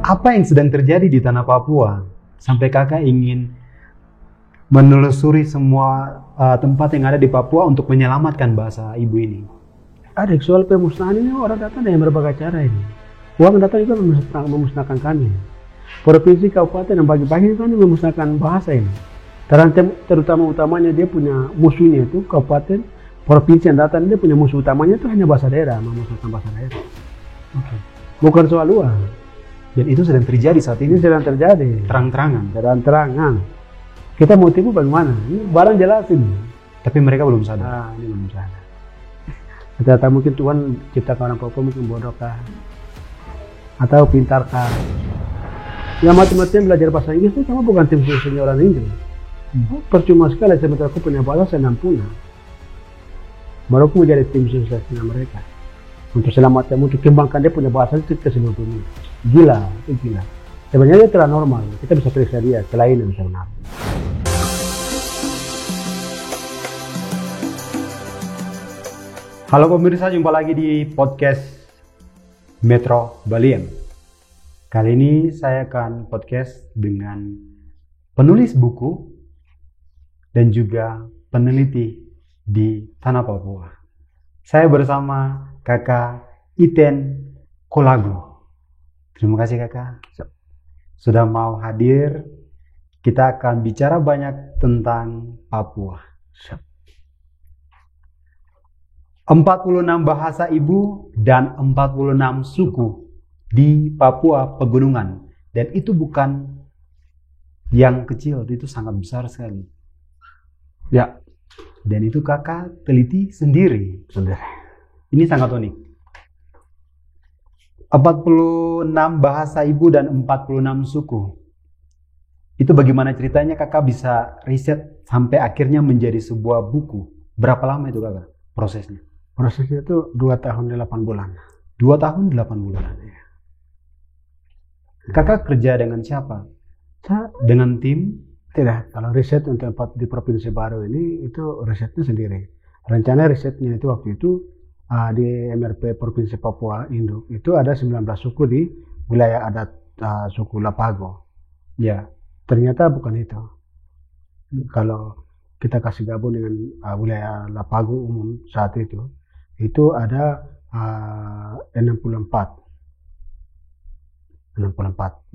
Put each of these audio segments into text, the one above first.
Apa yang sedang terjadi di tanah Papua sampai kakak ingin menelusuri semua tempat yang ada di Papua untuk menyelamatkan bahasa ibu ini? Ada soal pemusnahan ini, orang datang dengan berbagai cara ini. Uang datang juga memusnahkan kami. Provinsi, kabupaten, dan bagi-bagi kan memusnahkan bahasa ini. Utamanya dia punya musuhnya itu kabupaten, provinsi yang datang dia punya musuh utamanya itu hanya bahasa daerah, memusnahkan bahasa daerah. Okay. Bukan soal uang. Dan itu sedang terjadi saat ini? Sedang terjadi. Terang-terangan. Kita mau tipu bagaimana? Ini barang jelas ini. Tapi mereka belum sadar. Ini belum sadar. Ternyata mungkin Tuhan ciptakan orang Papua mungkin bodoh kah? Atau pintar kah? Yang mati-matian belajar bahasa Inggris itu sama bukan tim susunya orang Inggris. Percuma sekali sebentar aku punya bahasa saya punah. Baru aku menjadi tim suksesnya mereka. Untuk selamatkan, untuk kembangkan dia punya bahasa itu ke seluruh dunia. Gila, itu gila. Sebenarnya dia telah normal, kita bisa periksa dia, selain yang benar. Halo pemirsa, jumpa lagi di podcast Metro Baliem. Kali ini saya akan podcast dengan penulis buku dan juga peneliti di tanah Papua. Saya bersama Kakak Iten Kolago. Terima kasih kakak sudah mau hadir. Kita akan bicara banyak tentang Papua. 46 bahasa ibu dan 46 suku di Papua Pegunungan. Dan itu bukan yang kecil, itu sangat besar sekali. Ya. Dan itu kakak teliti sendiri. Ini sangat unik. 46 bahasa ibu dan 46 suku. Itu bagaimana ceritanya kakak bisa riset sampai akhirnya menjadi sebuah buku? Berapa lama itu kakak prosesnya? Prosesnya itu 2 tahun 8 bulan. 2 tahun 8 bulan ya. Kakak kerja dengan siapa? Dengan tim? Tidak, kalau riset untuk di provinsi baru ini itu risetnya sendiri. Rencana risetnya itu waktu itu di MRP Provinsi Papua Induk itu ada 19 suku di wilayah adat suku Lapago. Ya. Ternyata bukan itu. Kalau kita kasih gabung dengan wilayah Lapago umum saat itu ada 64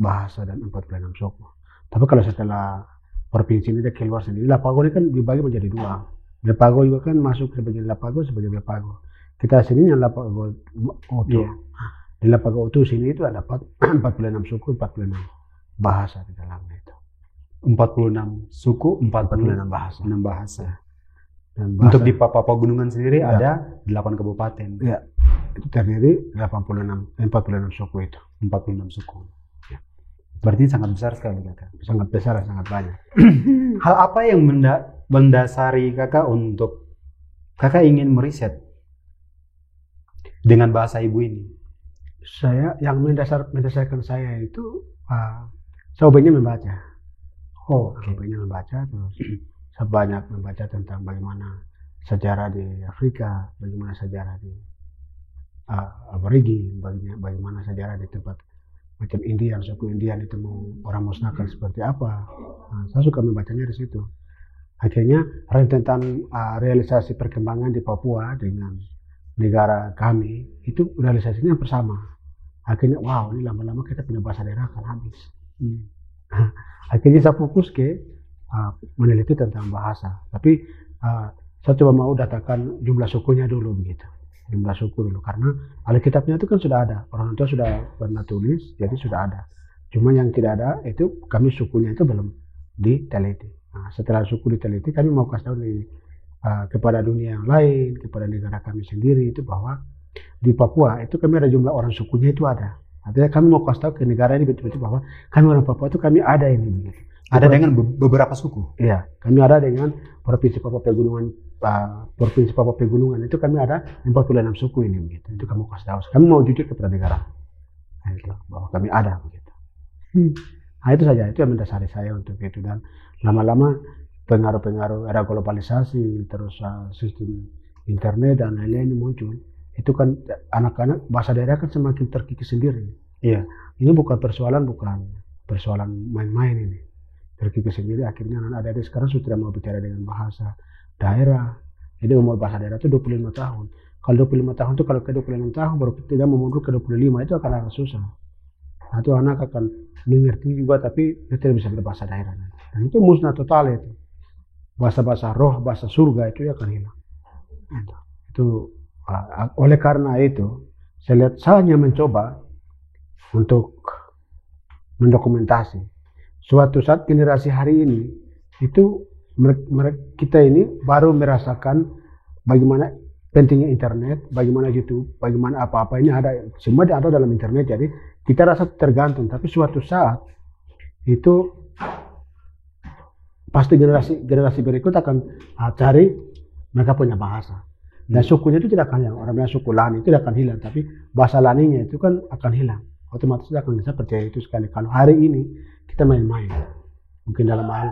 bahasa dan 46 suku. Tapi kalau setelah provinsi ini dia keluar sendiri, Lapago ini kan dibagi menjadi 2. Lapago juga kan masuk sebagai Lapago. Kita sini yang Lapago Utuh. Yeah. Di Lapago Utuh sini itu ada 46 suku, 46 bahasa di dalamnya itu. 46 suku, 46 bahasa. 6 bahasa. Dan bahasa. Untuk di Papua Pegunungan sendiri ya. Ada 8 kabupaten. Ya. Itu terdiri 46 suku itu. 46 suku. Ya. Berarti sangat besar sekali kakak. Sangat besar, sangat banyak. Hal apa yang mendasari kakak untuk kakak ingin meriset dengan bahasa ibu ini? Saya yang mendasarkan saya itu saya hobinya membaca. Hobinya membaca terus saya banyak membaca tentang bagaimana sejarah di Afrika, bagaimana sejarah di Aborigin, bagaimana sejarah di tempat macam Indian, suku Indian itu orang musnahkan seperti apa. Saya suka membacanya di situ. Akhirnya rentetan realisasi perkembangan di Papua dengan negara kami itu realisasinya bersama. Akhirnya wow, ini lama-lama kita punya bahasa daerah akan habis. Akhirnya saya fokus ke meneliti tentang bahasa. Tapi saya coba mau datakan jumlah sukunya dulu begitu. Jumlah suku dulu karena Alkitabnya itu kan sudah ada. Orang tua sudah pernah tulis, jadi sudah ada. Cuma yang tidak ada itu kami sukunya itu belum diteliti. Setelah suku diteliti kami mau kasih tahu kepada dunia yang lain, kepada negara kami sendiri itu bahwa di Papua itu kami ada jumlah orang sukunya itu ada. Artinya kami mau kasih tahu ke negara ini betul-betul bahwa kami orang Papua itu kami ada ini. Ada dengan beberapa suku? Iya, kami ada dengan Provinsi Papua Pegunungan itu kami ada 46 suku ini begitu. Itu kami kasih tahu. Kami mau jujur kepada negara bahwa kami ada begitu. Itu saja, itu yang mendasari saya untuk itu. Dan lama-lama pengaruh-pengaruh era globalisasi, terus sistem internet dan lain-lain muncul. Itu kan anak-anak bahasa daerah kan semakin terkikis sendiri. Iya. Ini bukan persoalan main-main ini. Terkikis sendiri akhirnya anak-anak sekarang sudah tidak mau bicara dengan bahasa daerah. Jadi umur bahasa daerah itu 25 tahun. Kalau 25 tahun itu kalau ke 26 tahun baru tidak mau mundur ke 25 itu akan agak susah. Nah, itu anak akan mengerti juga tapi dia tidak bisa berbahasa daerah. Dan itu musnah total itu. Bahasa-bahasa roh, bahasa surga itu akan hilang. Itu oleh karena itu saya lihat saya hanya mencoba untuk mendokumentasi. Suatu saat generasi hari ini itu kita ini baru merasakan bagaimana pentingnya internet, bagaimana YouTube, bagaimana apa-apa ini ada, semua ada dalam internet. Jadi kita rasa tergantung, tapi suatu saat itu pasti generasi berikut akan cari mereka punya bahasa. Dan sukunya itu tidak akan hilang. Orang bilang suku Lani itu tidak akan hilang, tapi bahasa Laninya itu kan akan hilang. Otomatis akan bisa percaya itu sekali. Kalau hari ini kita main-main, mungkin dalam hal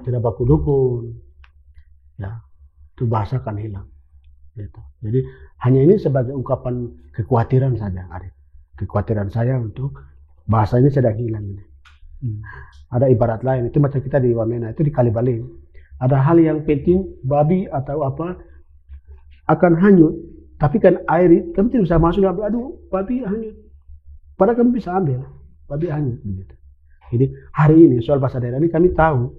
tidak baku dukun, ya itu bahasa akan hilang. Gitu. Jadi hanya ini sebagai ungkapan kekhawatiran saja, Arif. Kekhawatiran saya untuk bahasa ini sedang hilang ini. Ada ibarat lain itu macam kita di Wamena itu di Kalibaling. Ada hal yang penting babi atau apa akan hanyut, tapi kan air kami tidak bisa masuk dalam aduh babi hanyut. Padahal kami bisa ambil babi hanyut begitu. Jadi hari ini soal bahasa daerah ini kami tahu,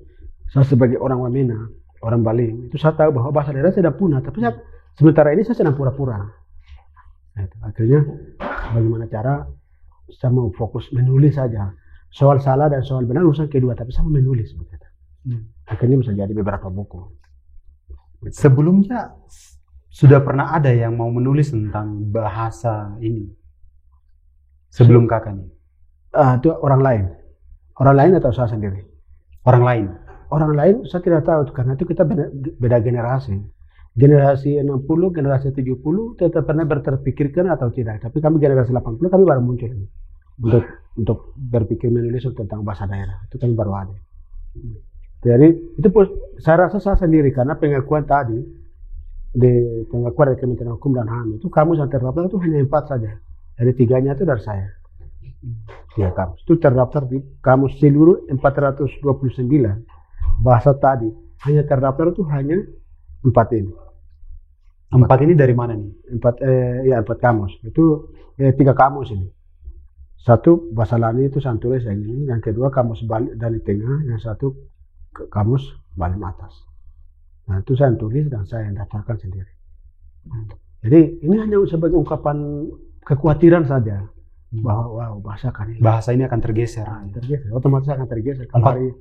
saya sebagai orang Wamena, orang Baling, itu saya tahu bahwa bahasa daerah sedang punah, tapi sementara ini saya sedang pura-pura. Nah, akhirnya bagaimana cara saya mau fokus menulis saja. Soal salah dan soal benar urusan kedua, tapi saya mau menulis. Akhirnya bisa jadi beberapa buku. Sebelumnya sudah pernah ada yang mau menulis tentang bahasa ini? Sebelum kakak nih? Itu orang lain. Orang lain atau saya sendiri? Orang lain. Orang lain saya tidak tahu karena itu kita beda generasi. Generasi 60, generasi 70 tetap pernah terpikirkan atau tidak. Tapi kami generasi 80 kami baru muncul untuk berpikir menulis tentang bahasa daerah. Itu kami baru ada. Jadi itu saya rasa saya sendiri karena pengakuan tadi di pengakuan dari Kementerian Hukum dan HAM itu kamus yang terdaftar itu hanya 4 saja. Dari 3-nya itu dari saya. Ya, kamus itu terdaftar di kamus seluruh 429 bahasa tadi hanya terdaftar itu hanya 4 ini. 4 ini dari mana nih? 4 kamus itu 3 kamus ini. Satu bahasa Lani itu saya tulis yang ini, yang kedua kamus Bali dari tengah, yang satu kamus Bali atas. Nah itu saya tulis dan saya daftarkan sendiri. Jadi ini hanya sebagai ungkapan kekhawatiran saja. Bahwa bahasa ini akan tergeser. Tergeser, otomatis akan tergeser kalau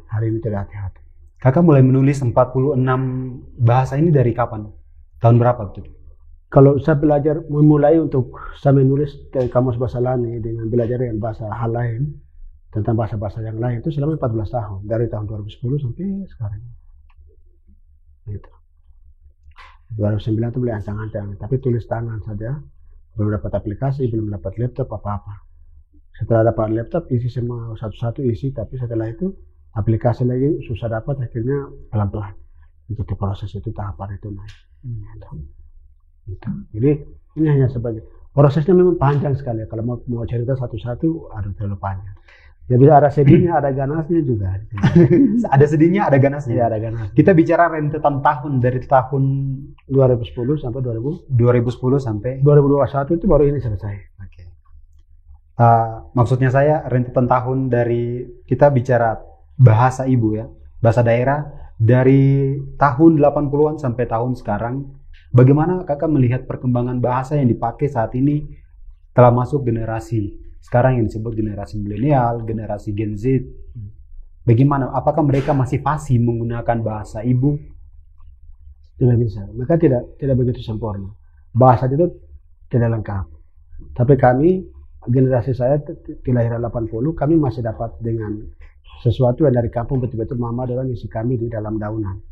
hari ini tidak hati-hati. Kakak mulai menulis 46 bahasa ini dari kapan? Tahun berapa betul? Kalau saya belajar memulai untuk saya menulis kamus bahasa Lani dengan belajar yang bahasa hal lain tentang bahasa-bahasa yang lain itu selama 14 tahun dari tahun 2010 sampai sekarang. Gitu. 2009 itu beli ancang-ancang, tapi tulis tangan saja. Belum dapat aplikasi, belum dapat laptop apa-apa. Setelah dapat laptop isi semua satu-satu isi, tapi setelah itu aplikasi lagi susah dapat, akhirnya pelan-pelan ikuti proses itu tahapan itu naik. Gitu. Jadi ini hanya sebagai prosesnya memang panjang sekali. Kalau mau cerita satu-satu terlalu panjang. Jadi ada sedihnya, ada ganasnya juga. Ada sedihnya, ada ganasnya. Ya, ada ganas. Kita bicara rentetan tahun dari tahun 2010 sampai 2010 sampai 2021 itu baru ini selesai. Oke. Maksudnya saya rentetan tahun dari kita bicara bahasa ibu ya, bahasa daerah dari tahun 80-an sampai tahun sekarang. Bagaimana kakak melihat perkembangan bahasa yang dipakai saat ini telah masuk generasi sekarang yang disebut generasi milenial, generasi Gen Z? Bagaimana? Apakah mereka masih fasih menggunakan bahasa ibu? Tidak bisa. Mereka tidak begitu sempurna. Bahasa itu tidak lengkap. Tapi kami, generasi saya kelahiran 80, kami masih dapat dengan sesuatu yang dari kampung betul-betul mama dalam isi kami di dalam daunan.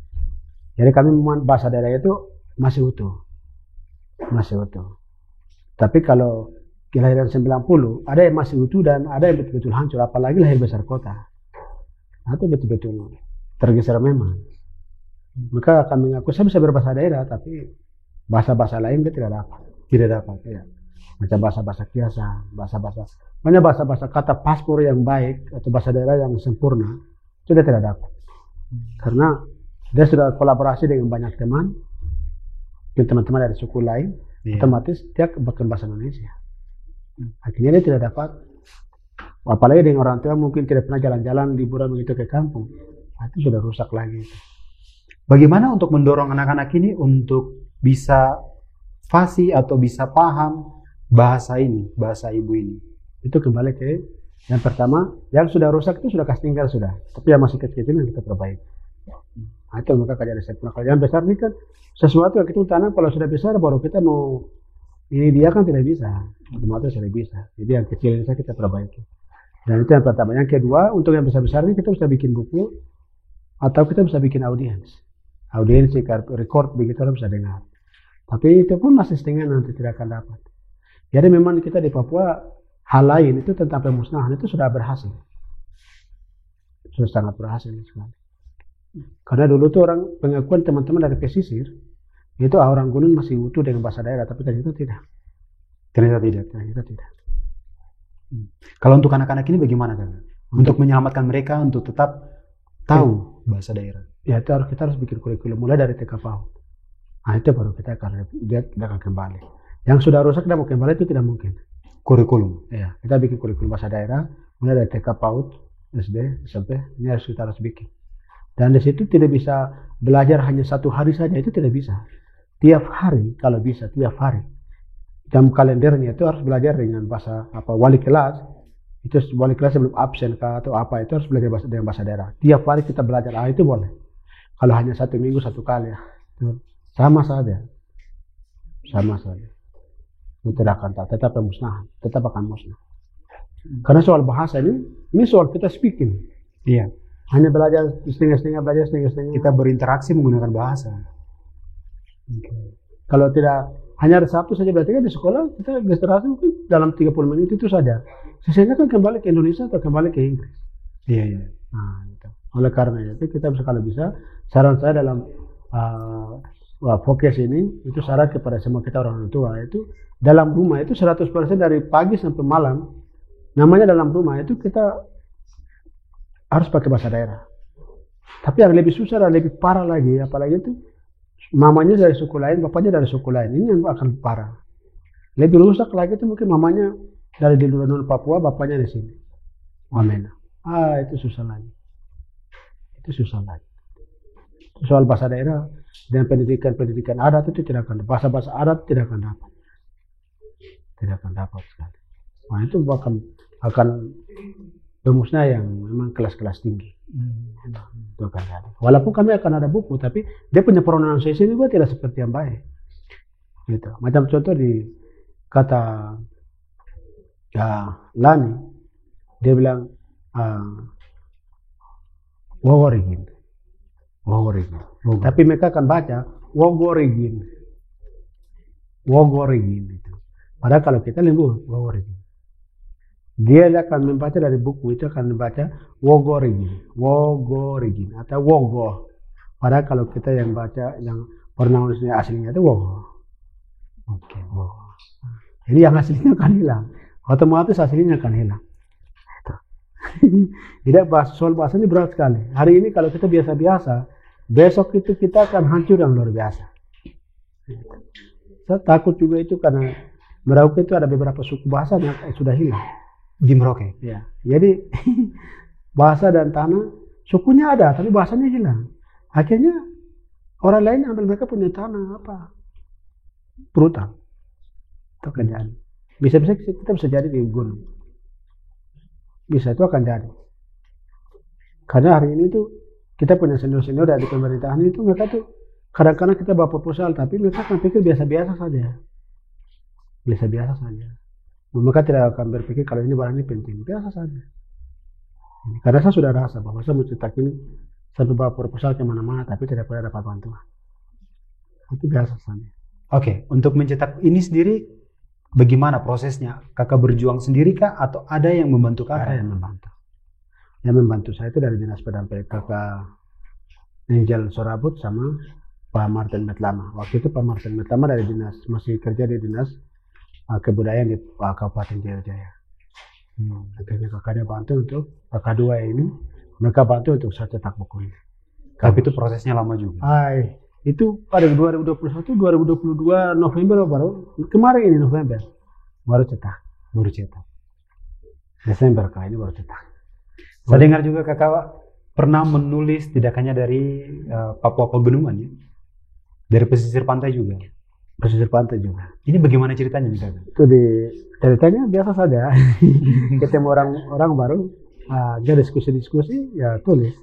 Jadi kami bahasa daerah itu masih utuh. Tapi kalau kelahiran 90, ada yang masih utuh dan ada yang betul-betul hancur, apalagi lahir besar kota. Nah, itu betul-betul tergeser memang. Maka akan mengaku saya bisa berbahasa daerah, tapi bahasa-bahasa lain dia tidak dapat. Tidak dapat. Ya. Macam bahasa-bahasa kiasan, banyak bahasa-bahasa kata paspor yang baik atau bahasa daerah yang sempurna, sudah tidak dapat. Karena dia sudah kolaborasi dengan banyak teman-teman dari suku lain, otomatis dia bahkan bahasa Indonesia. Akhirnya dia tidak dapat. Apalagi dengan orang tua mungkin tidak pernah jalan-jalan liburan begitu ke kampung, itu sudah rusak lagi. Bagaimana untuk mendorong anak-anak ini untuk bisa fasih atau bisa paham bahasa ini, bahasa ibu ini? Itu kembali ke yang pertama, yang sudah rusak itu sudah kasih tinggal sudah, tapi yang masih kecil-kecil yang kita perbaiki. Nah, itu maka kajian riset. Nah, kalau yang besar ini kan sesuatu yang kita tanam, kalau sudah besar baru kita mau ini dia kan tidak bisa, otomatis tidak bisa. Jadi yang kecil ini kita perbaiki. Dan itu yang pertama. Yang kedua, untuk yang besar-besar ini kita bisa bikin buku atau kita bisa bikin audiens record begitu orang bisa dengar. Tapi itu pun masih setengah, nanti tidak akan dapat. Jadi memang kita di Papua hal lain itu tentang pemusnahan itu sudah berhasil, sudah sangat berhasil sekali. Karena dulu tuh orang pengakuan teman-teman dari pesisir itu orang gunung masih utuh dengan bahasa daerah, tapi ternyata tidak. Ternyata tidak. Kalau untuk anak-anak ini bagaimana kan? Untuk menyelamatkan mereka untuk tetap tahu bahasa daerah. Ya itu kita harus bikin kurikulum mulai dari TK PAUD. Nah itu baru kita akan kembali. Yang sudah rusak tidak mau kembali itu tidak mungkin. Kurikulum. Ya, kita bikin kurikulum bahasa daerah mulai dari TK PAUD, SD, SMP, ini kita harus bikin. Dan di situ tidak bisa belajar hanya satu hari saja, itu tidak bisa. Tiap hari kalau bisa, tiap hari. Jam kalendernya itu harus belajar dengan bahasa wali kelas. Itu wali kelas sebelum absen atau apa itu harus belajar dengan bahasa daerah. Tiap hari kita belajar, itu boleh. Kalau hanya 1 minggu 1 kali ya, sama saja. Itu tidak akan tetap pemusnahan, tetap akan musnah. Karena soal bahasa ini soal kita speaking. Iya. Hanya belajar setengah-setengah. Kita berinteraksi menggunakan bahasa. Kalau tidak hanya ada Sabtu saja, berarti kan di sekolah kita registrasi mungkin dalam 30 menit itu saja. Sisanya kan kembali ke Indonesia atau kembali ke Inggris. Iya. Nah, itu. Oleh karena itu kita kalau bisa, saran saya dalam fokus ini itu syarat kepada semua kita orang tua itu dalam rumah itu 100% dari pagi sampai malam. Namanya dalam rumah itu kita harus pakai bahasa daerah. Tapi yang lebih susah dan lebih parah lagi, apalagi itu mamanya dari suku lain, bapaknya dari suku lain, ini yang akan parah. Lebih rusak lagi itu mungkin mamanya dari di luar Papua, bapaknya di sini. Wamena. Itu susah lagi. Soal bahasa daerah dan pendidikan adat itu tidak akan, bahasa adat tidak akan dapat sekali. Nah itu akan pemusnah yang memang kelas-kelas tinggi. Itu akan ada. Walaupun kami akan ada buku, tapi dia punya pronunciation juga tidak seperti yang baik. Gitu. Macam contoh di kata Lani, dia bilang Wogorigin. Tapi mereka akan baca Wogorigin itu. Padahal kalau kita lembut Wogorigin. Dia akan membaca dari buku itu akan membaca Wogorigin atau Wogo. Padahal kalau kita yang baca yang pronunciasinya aslinya itu Wogo. Oke, Wogo. Jadi yang aslinya akan hilang. Otomatis aslinya akan hilang. Tidak soal bahasanya berat sekali. Hari ini kalau kita biasa-biasa, besok itu kita akan hancur yang luar biasa. Saya takut juga itu karena Merauke itu ada beberapa suku bahasa yang sudah hilang. Di Merauke? Ya. Jadi bahasa dan tanah sukunya ada, tapi bahasanya hilang. Akhirnya orang lain ambil mereka punya tanah apa? Brutal. Itu akan jadi. Bisa-bisa kita bisa jadi di gunung. Bisa itu akan jadi. Karena hari ini tuh kita punya senior-senior dari pemerintahan itu mereka tuh kadang-kadang kita bawa proposal tapi mereka akan pikir biasa-biasa saja. Mereka tidak akan berpikir kalau ini barang ini penting. Biasa saja. Karena saya sudah rasa bahwa saya mencetak ini satu bawa proposal kemana-mana tapi tidak pernah dapat bantuan. Itu biasa saja. Oke, untuk mencetak ini sendiri bagaimana prosesnya? Kakak berjuang sendiri kah atau ada yang membantu kakak? Ada yang membantu. Yang membantu saya itu dari Dinas Pendampingan kakak Angel Sorabut sama Pak Martin Metlama. Waktu itu Pak Martin Metlama dari dinas, masih kerja di dinas kebudayaan di Kabupaten Jayajaya. Akhirnya kakaknya bantu untuk kakak dua ini, mereka bantu untuk saya cetak buku ini. Tapi itu prosesnya lama juga. Itu pada 2021, 2022 November baru, kemarin ini November baru cetak. Desember ini baru cetak. Saya dengar juga kakak pernah menulis tidak hanya dari Papua Pegunungan ya, dari pesisir pantai juga. Pesisir pantai juga. Ini bagaimana ceritanya misalnya? Itu ceritanya biasa saja. Ketemu orang baru, dia diskusi ya tulis.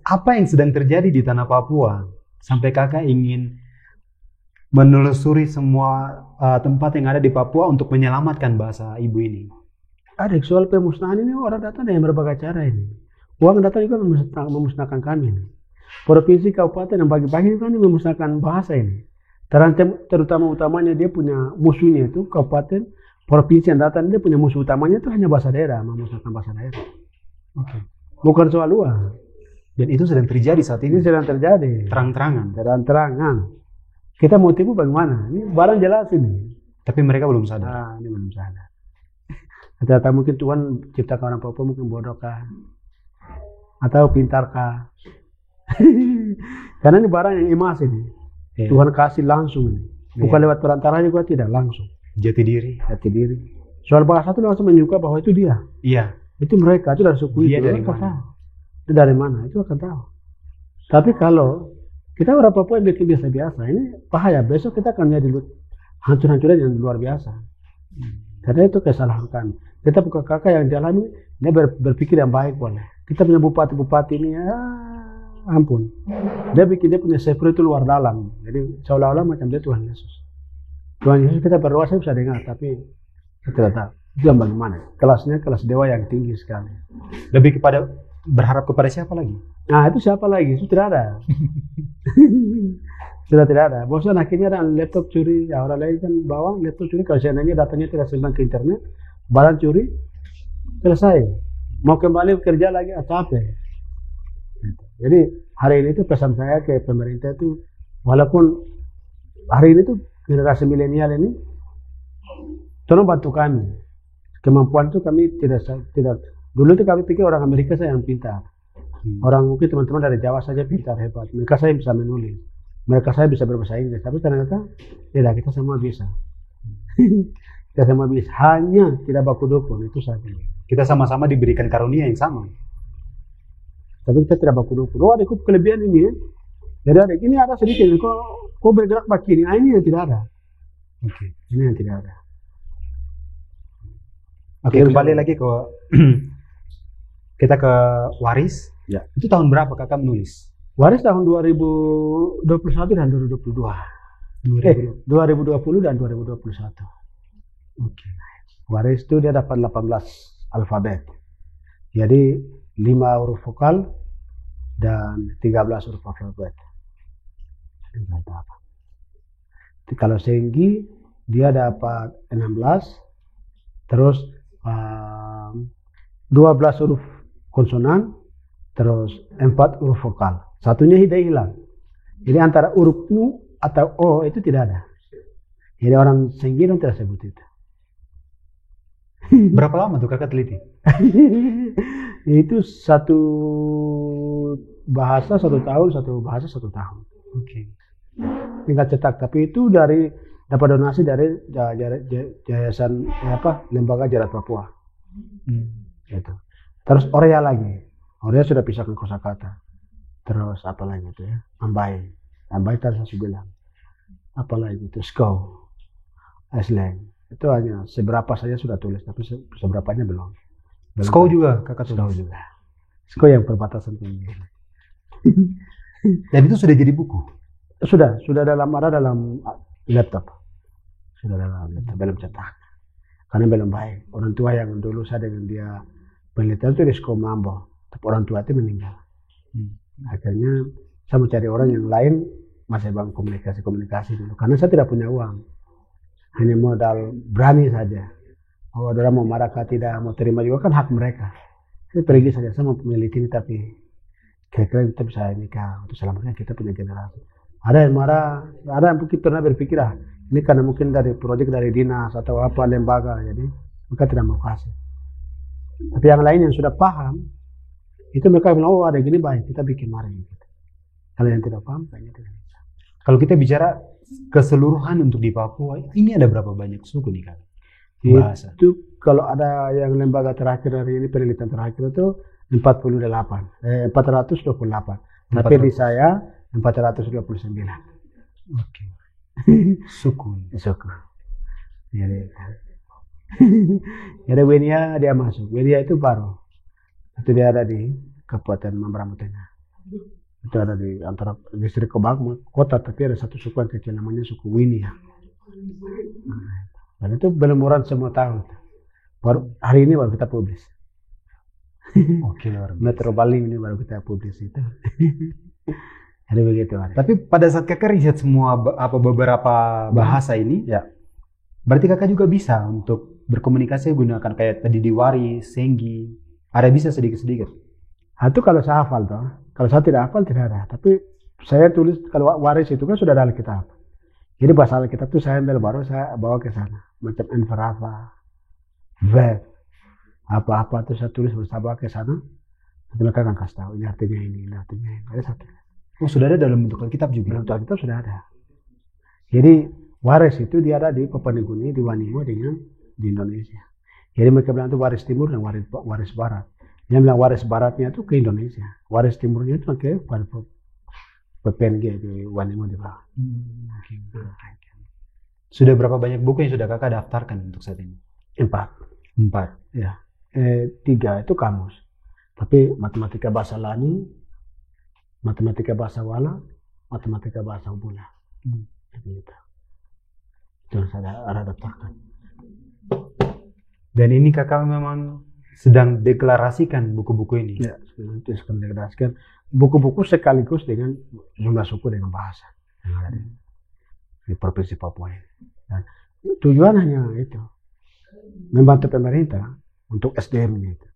Apa yang sedang terjadi di tanah Papua sampai kakak ingin menelusuri semua tempat yang ada di Papua untuk menyelamatkan bahasa ibu ini? Ada soal pemusnahan ini, orang datang dengan berbagai cara ini. Uang datang juga memusnahkan kami ini. Provinsi kabupaten yang bagi-bagi kan memusnahkan bahasa ini. Utamanya dia punya musuhnya itu kabupaten, provinsi yang datang dia punya musuh utamanya itu hanya bahasa daerah, memusnahkan bahasa daerah. Bukan soal uang. Dan itu sedang terjadi saat ini. Ini sedang terjadi. Terang-terangan. Kita mau tipu bagaimana? Ini barang jelas ini. Tapi mereka belum sadar. Ini belum sadar. Ternyata mungkin Tuhan ciptakan orang Papua mungkin bodoh kah? Atau pintar kah? Karena ini barang yang emas ini. Tuhan kasih langsung ini. Bukan lewat perantara juga, tidak langsung. Jati diri. Soal bahasa itu langsung menyuka bahwa itu dia. Iya. Itu mereka, itu dari suku dia itu. Dari mana? Itu dari mana? Itu akan tahu. Tapi kalau kita orang Papua yang bikin biasa-biasa, ini bahaya. Besok kita akan jadi hancur-hancuran yang luar biasa. Karena itu kesalahan kami. Kita bukan kakak yang dialami, dia berpikir yang baik boleh. Kita punya bupati-bupati ini, ampun. Dia punya sefer itu luar dalam. Jadi seolah-olah macam dia Tuhan Yesus. Tuhan Yesus kita berdoa saya bisa dengar, tapi kita tidak tahu. Itu yang bagaimana? Kelasnya kelas dewa yang tinggi sekali. Lebih berharap kepada siapa lagi? Nah itu siapa lagi? Itu tidak ada. Sudah tidak ada. Bosan akhirnya ada laptop curi. Ya orang lain kan bawa laptop curi. Kalau seandainya datanya tidak seimbang ke internet, barang curi, selesai. Mau kembali kerja lagi, capek. Jadi hari ini tuh pesan saya ke pemerintah itu, walaupun hari ini tuh generasi milenial ini, tolong bantu kami. Kemampuan itu kami tidak. Dulu itu kami pikir orang Amerika saya yang pintar. Orang mungkin teman-teman dari Jawa saja pintar, hebat. Mereka saya bisa menulis. Mereka saya bisa berbahasa Inggris. Tapi ternyata tidak, kita semua bisa. Kita semua bisa. Hanya tidak baku dukun, itu saja. Kita sama-sama diberikan karunia yang sama. Tapi kita tidak baku dukun. Oh ada kelebihan ini ya. Jadi ada, ini ada sedikit. Kok bergerak begini? Ini yang tidak ada. Ini yang tidak ada. Kembali lagi ke kita ke Waris. Ya. Itu tahun berapa kakak menulis? Waris tahun 2021 dan 2022. 2020 dan 2021. Waris itu dia dapat 18 alfabet. Jadi 5 huruf vokal dan 13 huruf alfabet. Kalau Senggi dia dapat 16, terus 12 huruf konsonan, terus 4 huruf vokal. Satunya hilang. Jadi antara huruf U atau O itu tidak ada. Jadi orang Senggi tidak sebut itu. Berapa lama tuh kakak teliti? Itu satu bahasa 1 tahun, satu bahasa 1 tahun. Tinggal cetak. Tapi itu dapat donasi dari yayasan Lembaga Jarat Papua. Gitu. Terus Orea lagi. Orea sudah pisahkan kosakata. Terus apa lagi itu ya? Ambai tadi saya bilang. Apa lagi itu? Skau, Slang. Itu hanya seberapa saja sudah tulis, tapi seberapanya belum. Skau juga kakak tulis. Skau juga. Skau yang perbatasan tinggi. Dan itu sudah jadi buku. Sudah dalam laptop. Sudah dalam laptop, belum cetak. Karena belum baik. Orang tua yang dulu saya dengan dia penelitian itu di Skau Mambo, tapi orang tua itu meninggal. Akhirnya saya mencari orang yang lain, masih bang komunikasi dulu. Karena saya tidak punya uang, hanya modal berani saja. Oh, orang mau marah kah tidak, mau terima juga kan hak mereka. Saya pergi saja, saya mau meneliti ini, tapi kira-kira kita bisa nikah untuk selamatkan kita punya generasi. Ada yang marah, ada yang mungkin pernah berpikir Ini karena mungkin dari proyek dari dinas atau apa lembaga, jadi mereka tidak mau kasih. Tapi yang lain yang sudah paham, itu mereka bilang, oh ada gini baik, kita bikin mari. Gitu. Kalau yang tidak paham, kayaknya tidak bisa. Kalau kita bicara keseluruhan untuk di Papua, ini ada berapa banyak suku nih Kak? Bahasa. Itu kalau ada yang lembaga terakhir dari ini, penelitian terakhir itu 428. Tapi di saya 429. Oke. Suku. Jadi Wenia dia masuk. Wenia itu baru. Itu dia ada di Kabupaten Mamberamo Tengah. Itu ada di antara distrik Kobak kota, tapi ada satu suku yang kecil namanya suku Wenia. Dan itu belum semua tahu. Baru hari ini baru kita publis. Oke, Metro Bali ini baru kita publis itu. Jadi begitu. Tapi pada saat kakak riset semua beberapa bahasa ini, ya, berarti kakak juga bisa untuk berkomunikasi gunakan kayak tadi Diwari, Senggi, ada bisa sedikit-sedikit. Itu kalau saya hafal toh. Kalau saya tidak hafal tidak ada. Tapi saya tulis kalau waris itu kan sudah dalam kitab. Jadi bahasa Alkitab itu saya ambil baru saya bawa ke sana. Macam enverava, verb, apa-apa itu saya tulis saya bawa ke sana. Nanti mereka akan kasih tahu ini artinya ini artinya ini. Ada satu. Oh sudah ada dalam bentuk Alkitab juga? Dalam bentuk Alkitab sudah ada. Jadi waris itu dia ada di Papua Nugini, di Wanimo dengan di Indonesia. Jadi mereka bilang itu waris timur dan waris barat. Yang bilang waris baratnya itu ke Indonesia. Waris timurnya itu ke PPNG di Wanimo di bawah. Sudah berapa banyak buku yang sudah kakak daftarkan untuk saat ini? 4. Ya. 3 itu kamus. Tapi matematika bahasa Lani, matematika bahasa Wala, matematika bahasa Ubula. Gitu. Itu yang saya ada daftarkan. Dan ini kakak memang sedang deklarasikan buku-buku ini? Ya, sedang deklarasikan buku-buku sekaligus dengan jumlah suku dengan bahasa yang ada di Provinsi Papua ini. Dan tujuan hanya itu, membantu pemerintah untuk SDM-nya itu.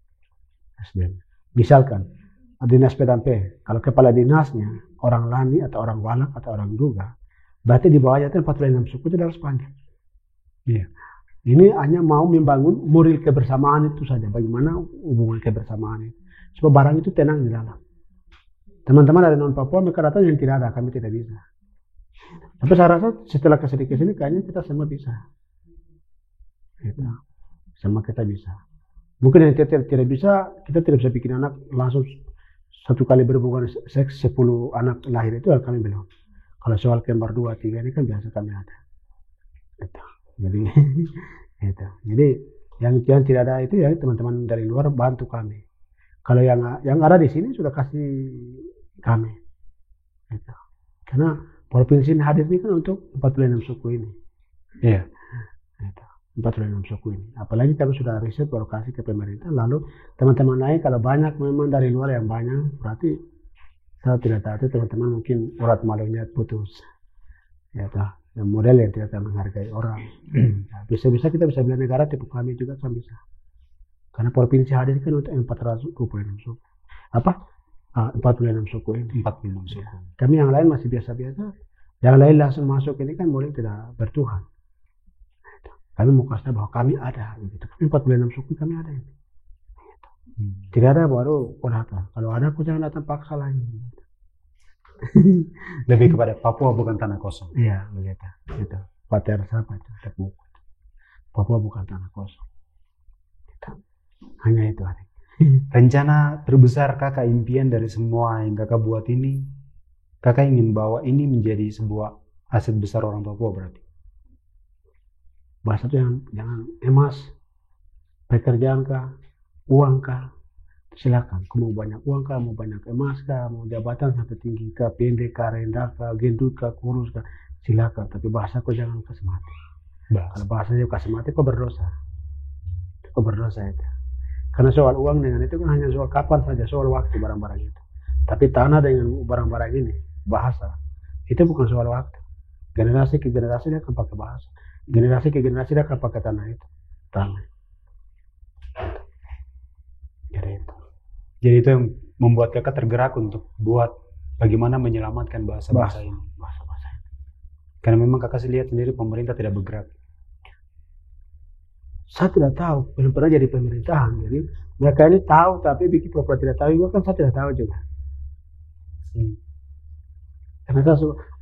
SDM. Misalkan dinas PDAMP, kalau kepala dinasnya orang Lani atau orang Walak atau orang Duga, berarti di bawahnya itu 46 suku itu harus panggil. Iya. Ini hanya mau membangun moral kebersamaan itu saja. Bagaimana hubungan kebersamaan itu. Supaya barang itu tenang di dalam. Teman-teman dari non-Papua mereka datang yang tidak ada, kami tidak bisa. Tapi saya rasa setelah kesini kayaknya kita semua bisa. Gitu. Semua kita bisa. Mungkin yang tidak bisa, kita tidak bisa bikin anak langsung satu kali berhubungan seks 10 anak lahir itu kami belum. Kalau soal kembar 2, 3 ini kan biasa kami ada. Gitu. Jadi, gitu. Jadi yang tidak ada itu ya teman-teman dari luar bantu kami. Kalau yang ada di sini sudah kasih kami. Gitu. Karena provinsi ini hadir ini kan untuk 46 suku ini. Iya. Gitu. 46 suku ini. Apalagi kami sudah riset baru kasih ke pemerintah. Lalu teman-teman lain kalau banyak memang dari luar yang banyak, berarti saya tidak tahu teman-teman mungkin urat malunya putus. Ya toh. Yang model yang tidak menghargai orang. Nah, bisa-bisa kita bisa bilang negara tipe kami juga kan bisa. Karena provinsi hadir kan untuk 426 suku. 46 suku ini. 46 suku. Kami yang lain masih biasa-biasa. Yang lain langsung masuk ini kan boleh tidak bertuhan. Kami mau kasih bahwa kami ada. Gitu. 46 suku kami ada. Gitu. Tidak ada baru kau datang. Kalau ada aku jangan datang paksa lagi. Gitu. Lebih kepada Papua bukan tanah kosong. Iya, begitu. Gitu. Pater siapa itu? Papua bukan tanah kosong. Gitu. Hanya itu ada. Rencana terbesar kakak, impian dari semua yang kakak buat ini, kakak ingin bawa ini menjadi sebuah aset besar orang Papua berarti? Bahasa itu jangan emas, pekerjaan kah, uang kah, silakan. Kamu mau banyak uang kah, mau banyak emas kah, mau jabatan sampai tinggi kah, pendek kah, rendah kah, gendut kah, kurus kah, silakan. Tapi bahasa kau jangan kasih mati. Kalau bahasanya kasih mati kau berdosa. Kau berdosa itu. Karena soal uang dengan itu kan hanya soal kapan saja, soal waktu barang-barang itu. Tapi tanah dengan barang-barang ini, bahasa, itu bukan soal waktu. Generasi ke generasi dia akan pakai bahasa. Generasi ke generasi dia akan pakai tanah itu. Tanah. Jadi itu yang membuat kakak tergerak untuk buat bagaimana menyelamatkan bahasa-bahasa ini. Bahasa-bahasa ini. Karena memang kakak lihat sendiri pemerintah tidak bergerak. Saya tidak tahu, belum pernah jadi pemerintahan. Jadi mereka ini tahu tapi bikin pura-pura tidak tahu juga kan saya tidak tahu juga. Karena kan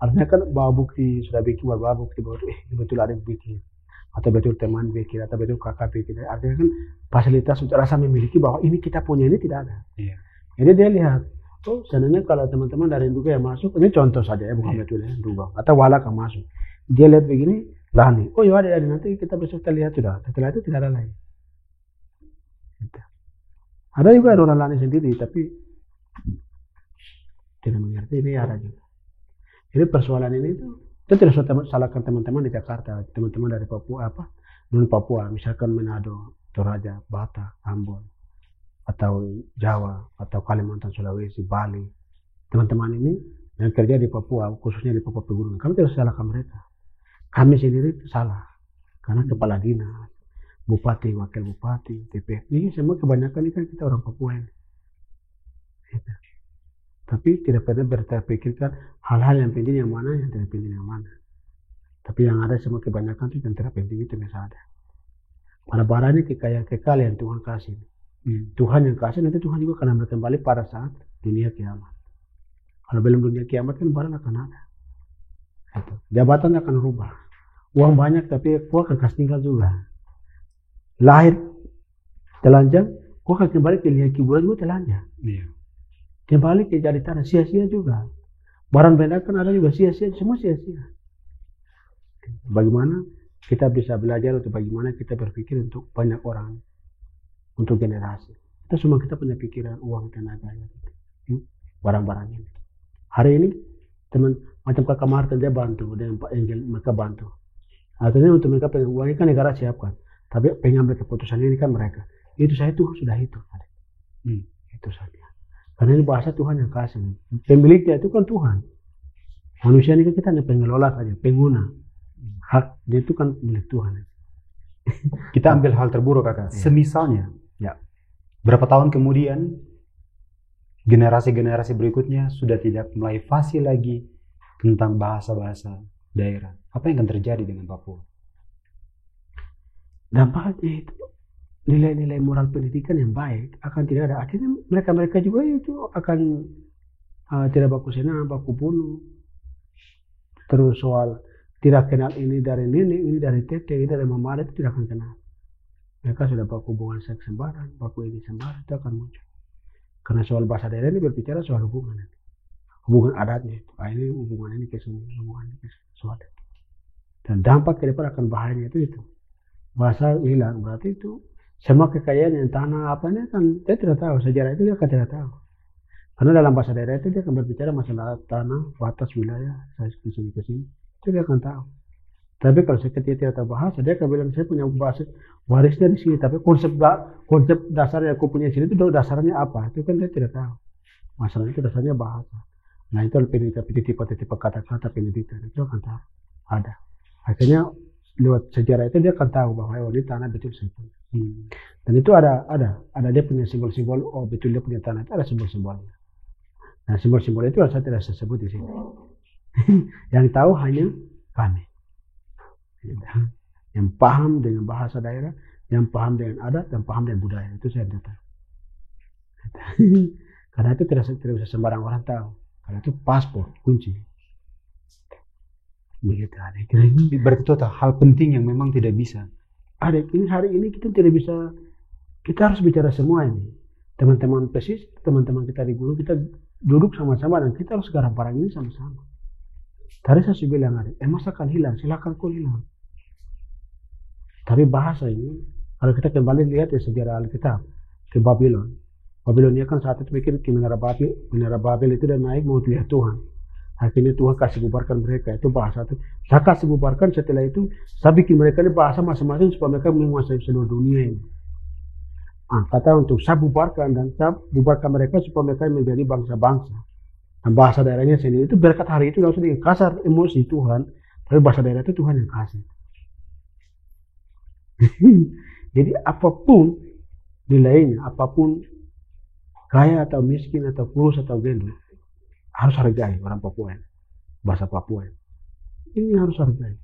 artinya kan bawa bukti, sudah bikin bawa bukti bahwa betul ada yang bikin, atau betul teman bikin, atau betul kakak bikin. Artinya kan fasilitas untuk rasa memiliki bahwa ini kita punya ini tidak ada. Iya. Jadi dia lihat, oh sebenarnya kalau teman-teman dari Nduga yang masuk, ini contoh saja ya, bukan betul ya, Nduga atau Walak yang masuk. Dia lihat begini, lah nih, oh ya ada, nanti kita besok kita lihat sudah. Setelah itu tidak ada lagi. Gitu. Ada juga orang lain sendiri, tapi tidak mengerti ini ada juga. Jadi persoalan ini itu tidak salahkan teman-teman di Jakarta, teman-teman dari Papua non Papua, misalkan Manado, Toraja, Batak, Ambon, atau Jawa, atau Kalimantan, Sulawesi, Bali. Teman-teman ini yang kerja di Papua, khususnya di Papua Pegunungan, kami tidak salahkan mereka. Kami sendiri salah, karena kepala dinas, bupati, wakil bupati, DPR, ini semua kebanyakan ini kan kita orang Papua ini. Tapi tidak pernah berpikirkan hal-hal yang penting yang mana, yang tidak penting yang mana. Tapi yang ada semua kebanyakan itu yang tidak penting itu biasa ada. Pada barangnya kekayaan Tuhan kasih. Tuhan yang kasih, nanti Tuhan juga akan kembali pada saat dunia kiamat. Kalau belum dunia kiamat kan barang akan ada. Jabatan akan rubah. Uang banyak tapi kau akan kasih tinggal juga. Lahir telanjang, kau akan kembali ke lihat kuburan juga telanjang. Iya. Kembali ke jadi tanah, sia-sia juga. Barang benda kan ada juga sia-sia, semua sia-sia. Bagaimana kita bisa belajar untuk bagaimana kita berpikir untuk banyak orang, untuk generasi. Kita semua kita punya pikiran, uang, tenaga, barang-barang ini. Hari ini teman macam Kakak Martin dia bantu dengan Pak Angel, mereka bantu. Artinya untuk mereka pengen uang ini kan negara siapkan, tapi pengambil keputusan ini kan mereka. Itu saya tuh sudah itu. Itu saja. Karena ini bahasa Tuhan yang kasih. Pemiliknya itu kan Tuhan. Manusia ini kan kita hanya pengelola saja, pengguna. Hak dia itu kan milik Tuhan. Kita ambil hal terburuk kakak. Semisalnya, berapa tahun kemudian generasi-generasi berikutnya sudah tidak mulai fasih lagi tentang bahasa-bahasa daerah. Apa yang akan terjadi dengan Papua? Dampaknya itu nilai-nilai moral pendidikan yang baik akan tidak ada. Akhirnya mereka juga itu akan tidak baku senang, baku bunuh. Terus soal tidak kenal ini dari nenek, ini dari tete, ini dari mama, itu tidak akan kenal. Mereka sudah baku hubungan seks sembaran, baku ini sembaran, itu akan muncul. Karena soal bahasa daerah ini berbicara soal hubungan adatnya. Ini hubungan ini ke semua, hubungan ini ke soal itu. Dan dampak ke depan akan bahayanya itu. Bahasa hilang, berarti itu semua kekayaan yang tanah apanya kan dia tidak tahu, sejarah itu dia akan tidak tahu. Karena dalam bahasa daerah itu dia akan berbicara masalah tanah, batas wilayah, saya kesini, itu dia akan tahu. Tapi kalau dia tidak tahu bahasa, dia akan bilang saya punya bahasa warisnya di sini, tapi konsep dasarnya aku punya sini itu dasarnya apa? Itu kan dia tidak tahu. Masalah itu dasarnya bahasa. Nah itu tipe kata-kata pendidikan itu akan tahu. Ada. Akhirnya lewat sejarah itu dia akan tahu bahwa ini tanah betul sebetulnya. Dan itu ada dia punya simbol-simbol. Oh betul dia punya tanah itu ada simbol-simbolnya. Nah simbol-simbol itu saya tidak sebut di sini. Yang tahu hanya kami. Yang paham dengan bahasa daerah, yang paham dengan adat, dan paham dengan budaya itu saya tidak tahu. Karena itu tidak bisa sembarang orang tahu. Karena itu paspor kunci. Begitu ada. Berarti itu hal penting yang memang tidak bisa. Ada ini hari ini kita tidak bisa. Kita harus bicara semua ini. Teman-teman pesis, teman-teman kita di gunung, kita duduk sama-sama dan kita harus garap barang ini sama-sama. Tadi saya sudah bilang ada, masa akan hilang, silakan kau hilang. Tapi bahasa ini, kalau kita kembali lihat ya sejarah Alkitab ke Babylon. Babylonia kan saat itu bikin ke Menara Babel itu dan naik mau lihat Tuhan. Akhirnya Tuhan kasih bubarkan mereka, itu bahasa itu. Saya kasih bubarkan setelah itu, saya bikin mereka ini bahasa masing-masing supaya mereka menguasai seluruh dunia ini. Kata untuk saya bubarkan dan saya bubarkan mereka supaya mereka menjadi bangsa-bangsa. Dan bahasa daerahnya sendiri itu berkat hari itu langsung dengan kasar emosi Tuhan, tapi bahasa daerah itu Tuhan yang kasih. Jadi apapun nilainya, apapun kaya atau miskin atau kurus atau gendut, harus hargai orang Papua, bahasa Papua. ini harus hargai.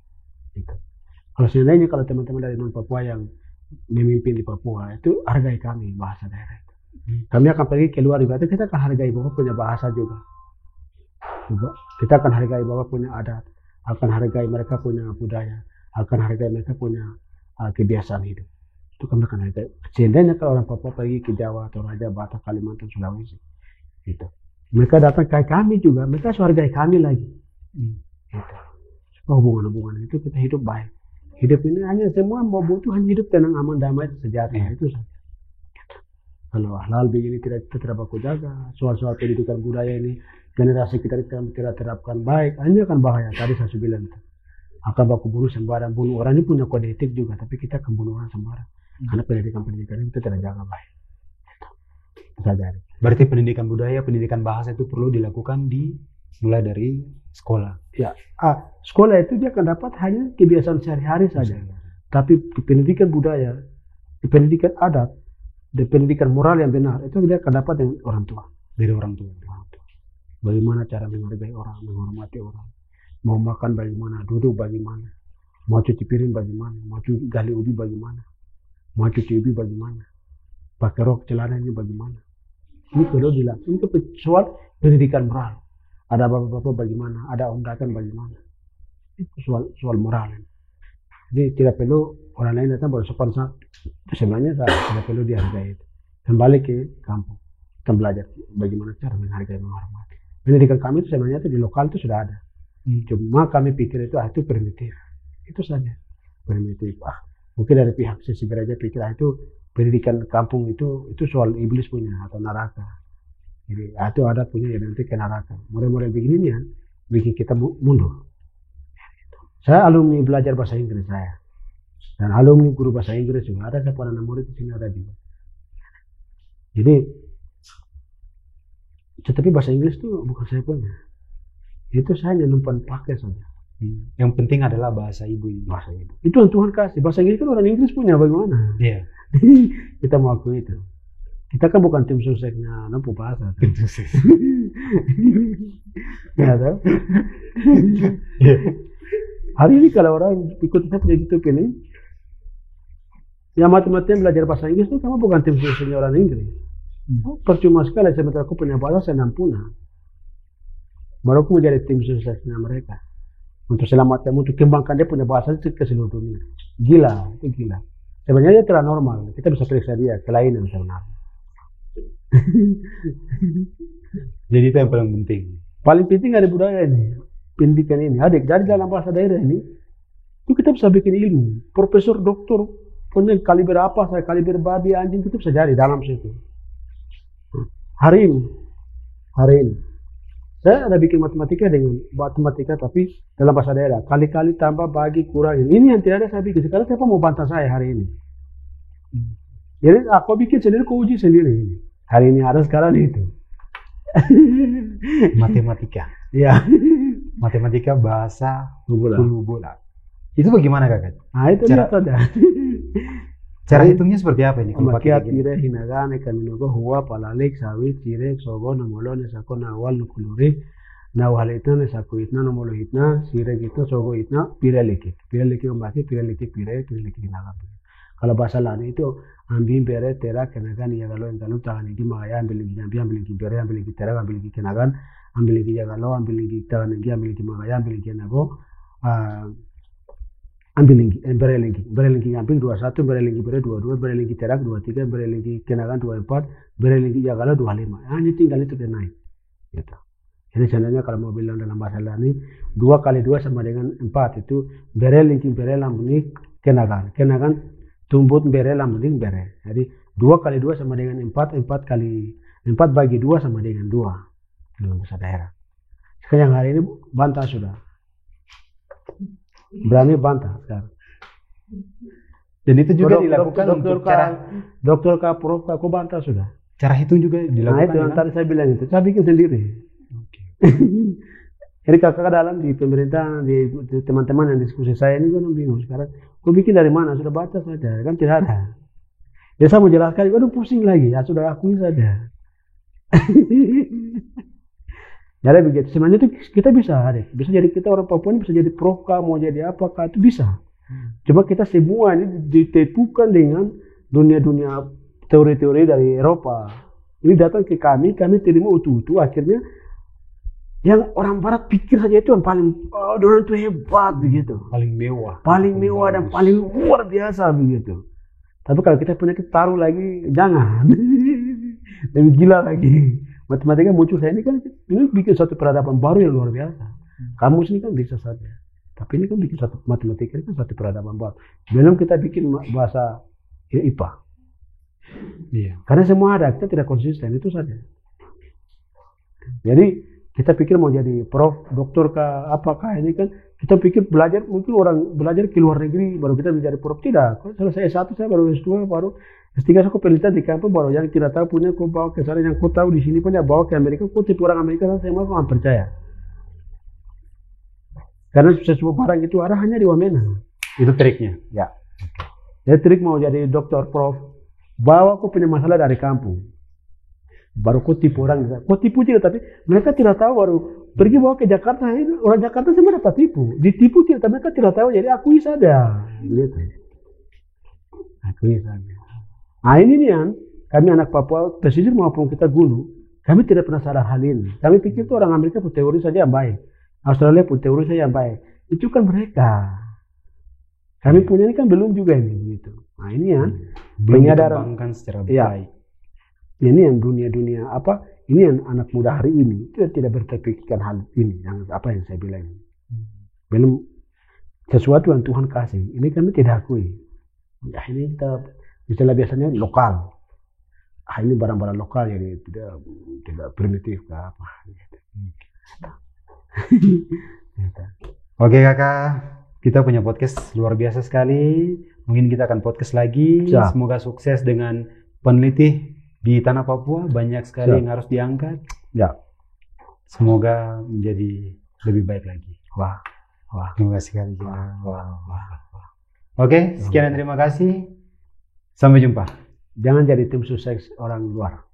Gitu. Kalau seandainya kalau teman-teman dari non Papua yang memimpin di Papua itu hargai kami bahasa daerah itu. Kami akan pergi keluar juga, kita akan hargai Bapak punya bahasa juga. Kita akan hargai Bapak punya adat, akan hargai mereka punya budaya, akan hargai mereka punya kebiasaan hidup. Itu kami akan hargai. Seandainya kalau orang Papua pergi ke Jawa atau Raja, Batak, Kalimantan, Sulawesi, gitu. Mereka datang ke kami juga, mereka harus hargai kami lagi. Gitu. Supaya hubungan-hubungan itu kita hidup baik. Hidup ini hanya semua mau butuh hanya hidup tenang, aman, damai, sejahtera. Itu saja. Gitu. Kalau hal begini kita tidak baku jaga, soal-soal pendidikan budaya ini generasi kita tidak terapkan baik, hanya akan bahaya. Tadi saya bilang akan baku bunuh sembarang, bunuh orang ini punya kode etik juga, tapi kita akan bunuh orang sembarang karena pendidikan itu tidak jaga baik. Itu saja. Berarti pendidikan budaya, pendidikan bahasa itu perlu dilakukan mulai dari sekolah. Ya, sekolah itu dia akan dapat hanya kebiasaan sehari-hari saja. Tapi pendidikan budaya, pendidikan adat, dan pendidikan moral yang benar itu dia akan dapat dari orang tua. Dari orang tua. Bagaimana cara menghargai orang, menghormati orang, mau makan bagaimana, duduk bagaimana, mau cuci piring bagaimana, mau gali ubi bagaimana, mau cuci ubi bagaimana, pakai rok celananya bagaimana. Ini perlu dilakukan. Ini soal pendidikan moral. Ada bapak-bapak bagaimana, ada om datang bagaimana. Itu soal moral. Jadi tidak perlu orang lain datang bersopan satu. Sebenarnya tidak perlu dihargai itu. Kembali ke kampung, kita belajar bagaimana cara menghargai, menghormati. Pendidikan kami itu sebenarnya itu di lokal itu sudah ada. Cuma kami pikir itu primitif. Itu saja. Primitif. Mungkin dari pihak sisi gereja pikir itu pendidikan kampung itu soal iblis punya atau neraka. Jadi itu ada punya yang nanti ke neraka. Model-model begini ya bikin kita mundur. Saya alumni belajar bahasa Inggris saya. Dan alumni guru bahasa Inggris juga ada, saya pernah murid di sini ada juga. Jadi tetapi bahasa Inggris itu bukan saya punya. Itu saya hanya numpang pakai saja. Yang penting adalah bahasa ibu. Bahasa ibu. Itu yang Tuhan kasih. Bahasa Inggris kan orang Inggris punya, bagaimana? Iya. Kita mau akui itu. Kita kan bukan tim suksesnya nampu bahasa. Tim sukses. Ya, tahu? Hari ini kalau orang ikut kita punya YouTube ini, yang mati-matian belajar bahasa Inggris itu kamu bukan tim suksesnya orang Inggris. Percuma sekali sementara aku punya bahasa saya nampuna. Baru aku menjadi tim suksesnya mereka. Untuk selamatkan, untuk kembangkan dia punya bahasa itu ke seluruh dunia. Gila, itu gila. Sebenarnya dia tidak normal. Kita bisa periksa dia, kelainan sebenarnya. Jadi itu yang paling penting. Paling penting ada budaya ini, pendidikan ini. Adik, jadi dalam bahasa daerah ini, itu kita bisa bikin ilmu. Profesor, doktor, punya kaliber apa, saya kaliber babi, anjing, itu bisa jadi dalam situ. Hari ini, saya ada bikin matematika dengan matematika tapi dalam bahasa daerah. Kali-kali tambah, bagi, kurangin. Ini yang tidak ada saya bikin. Sekarang siapa mau bantah saya hari ini? Jadi aku bikin sendiri, aku uji sendiri. Hari ini ada, sekarang itu. Matematika. Ya. Matematika bahasa hulu bola. Itu bagaimana kakak? Nah itu cara ada. Cara hitungnya seperti apa ini? Makia tire hinagane kaninogo huwa palalik sawit tire sogo namolone sako nawal nukuluri nawalitna sako itna namolo itna sire gitu sogo itna pireliki membagi pireliki hinaga. Kalau bahasa lain itu ambin bere tera kenagan ya galo engalo tangan ini maya ambil lagi bere ambil lagi tera ambil lagi kenagan ambil lagi ya galo ambil lagi tangan ini ambil lagi maya ambil lagi nago ambil lagi bere lagi ambil 21 bere lagi bere 22 bere lagi tera 23 bere lagi kenagan 24 bere lagi ya galo 25 hanya tinggal itu naik gitu. Jadi sebenarnya kalau mau bilang dalam bahasa lain 2 kali 2 sama dengan 4 itu bere lambung kenagan tumbut bere lambung bere. Jadi 2 kali 2 sama dengan 4 bagi 2 sama dengan 2 dalam bahasa daerah. Sekarang hari ini bantah sudah. Berani bantah sekarang. Dan itu juga dilakukan untuk dokter prof aku bantah sudah. Cara hitung juga dilakukan. Nah itu yang tadi saya bilang itu. Saya bikin sendiri. Okay. Jadi kakak dalam di pemerintah, di teman-teman yang diskusi saya ini kan bingung sekarang. Aku bikin dari mana? Sudah baca saja, kan tidak ada. Ya saya mau jelaskan, waduh pusing lagi. Ya sudah akui saja. Jadi begitu. Sebenarnya itu kita bisa jadi kita orang Papua ini bisa jadi proka, mau jadi apakah itu bisa. Cuma kita semua ini ditepukan dengan dunia-dunia teori-teori dari Eropa. Ini datang ke kami terima utuh-utuh. Akhirnya yang orang Barat pikir saja itu yang paling, orang itu hebat begitu. Paling mewah Dan paling luar biasa begitu. Tapi kalau kita punya taruh lagi, jangan. Lebih gila lagi. Matematika muncul saya ini bikin suatu peradaban baru yang luar biasa. Kamus ini kan bisa saja. Tapi ini kan bikin satu matematika ini kan satu peradaban baru. Belum kita bikin bahasa IPA. Iya. Karena semua ada, kita tidak konsisten, itu saja. Jadi kita pikir mau jadi prof, doktor kah, apakah ini kan kita pikir belajar, mungkin orang belajar ke luar negeri baru kita menjadi prof. Tidak, kalau selesai S1 saya baru S2, baru S3 saya penelitian di kampus, baru yang tidak tahu punya kau bawa ke sana, yang kau tahu di sini punya bawa ke Amerika, kau tipu orang Amerika, saya mau nggak percaya. Karena sesuatu barang itu ada hanya di Wamena. Itu triknya. Ya. Jadi trik mau jadi dokter, prof, bawa kau punya masalah dari kampung. Baru kau tipu orang, kau tipu tidak, tapi mereka tidak tahu, baru pergi bawa ke Jakarta, orang Jakarta semua dapat tipu, ditipu tidak, tapi mereka tidak tahu, jadi akui saja, gitu. Akui saja. Nah ini nih kan, kami anak Papua, pesisir maupun kita gunung, kami tidak pernah sadar hal ini. Kami pikir itu orang Amerika pun teori saja yang baik, Australia pun teori saja yang baik, itu kan mereka. Kami punya ini kan belum juga ini, gitu. Nah ini ya, belum dikembangkan secara baik. Ini yang dunia-dunia apa? Ini yang anak muda hari ini tidak berpikirkan hal ini, yang apa yang saya bilang. Belum sesuatu yang Tuhan kasih. Ini kami tidak akui. Ya ini kita misalnya biasanya lokal. Ini barang-barang lokal jadi tidak primitif ke apa. Oke kakak, kita punya podcast luar biasa sekali. Mungkin kita akan podcast lagi. Semoga sukses dengan peneliti di tanah Papua, banyak sekali yang harus diangkat. Ya. Semoga menjadi lebih baik lagi. Wah. Terima kasih sekali. Oke, sekian dan terima kasih. Sampai jumpa. Jangan jadi tim sukses orang luar.